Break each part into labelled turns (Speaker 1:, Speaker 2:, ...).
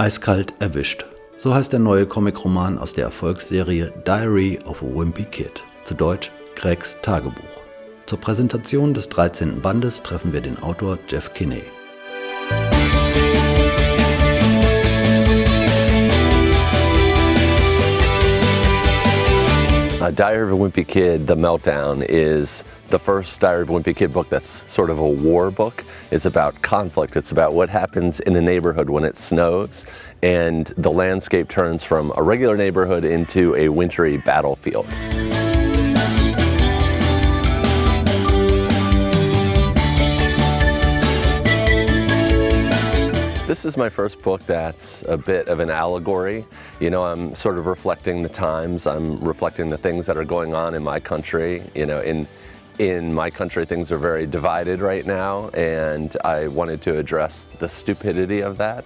Speaker 1: Eiskalt Erwischt. So heißt der neue Comic-Roman aus der Erfolgsserie Diary of a Wimpy Kid, zu Deutsch GREGS Tagebuch. Zur Präsentation des 13. Bandes treffen wir den Autor Jeff Kinney.
Speaker 2: Diary of a Wimpy Kid, The Meltdown, is the first Diary of a Wimpy Kid book that's sort of a war book. It's about conflict. It's about what happens in a neighborhood when it snows and the landscape turns from a regular neighborhood into a wintry battlefield. This is my first book that's a bit of an allegory. You know, I'm sort of reflecting the times, I'm reflecting the things that are going on in my country. You know, in my country things are very divided right now, and I wanted to address the stupidity of that.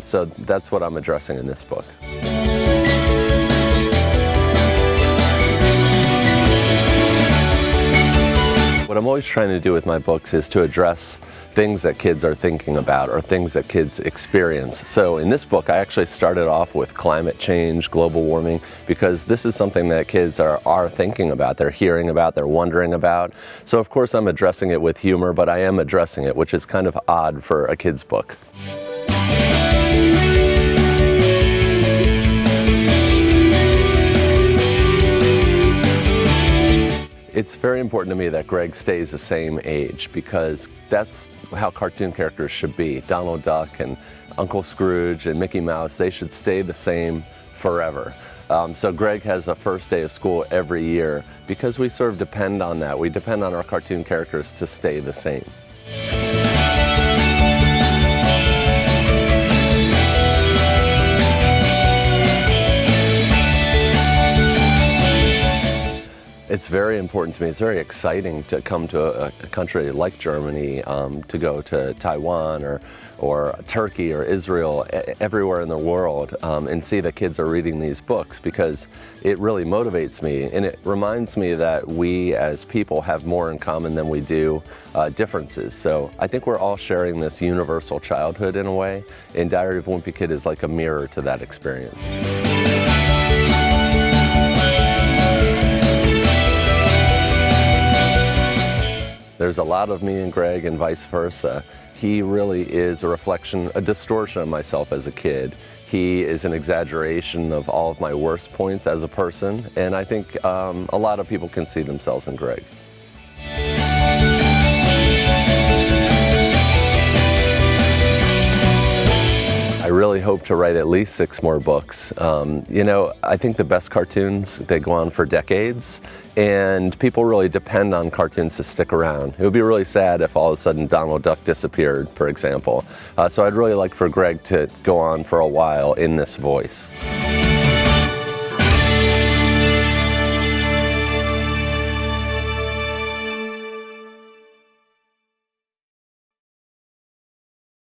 Speaker 2: So that's what I'm addressing in this book. What I'm always trying to do with my books is to address things that kids are thinking about or things that kids experience. So in this book, I actually started off with climate change, global warming, because this is something that kids are thinking about, they're hearing about, they're wondering about. So of course I'm addressing it with humor, but I am addressing it, which is kind of odd for a kid's book. It's very important to me that Greg stays the same age, because that's how cartoon characters should be. Donald Duck and Uncle Scrooge and Mickey Mouse, they should stay the same forever. So Greg has a first day of school every year because we sort of depend on that. We depend on our cartoon characters to stay the same. It's very important to me. It's very exciting to come to a country like Germany, to go to Taiwan or Turkey or Israel, everywhere in the world, and see that kids are reading these books, because it really motivates me, and it reminds me that we as people have more in common than we do differences. So I think we're all sharing this universal childhood in a way, and Diary of a Wimpy Kid is like a mirror to that experience. There's a lot of me and Greg and vice versa. He really is a reflection, a distortion of myself as a kid. He is an exaggeration of all of my worst points as a person, and I think a lot of people can see themselves in Greg. I really hope to write at least 6 more books. You know, I think the best cartoons, they go on for decades, and people really depend on cartoons to stick around. It would be really sad if all of a sudden Donald Duck disappeared, for example. So I'd really like for Greg to go on for a while in this voice.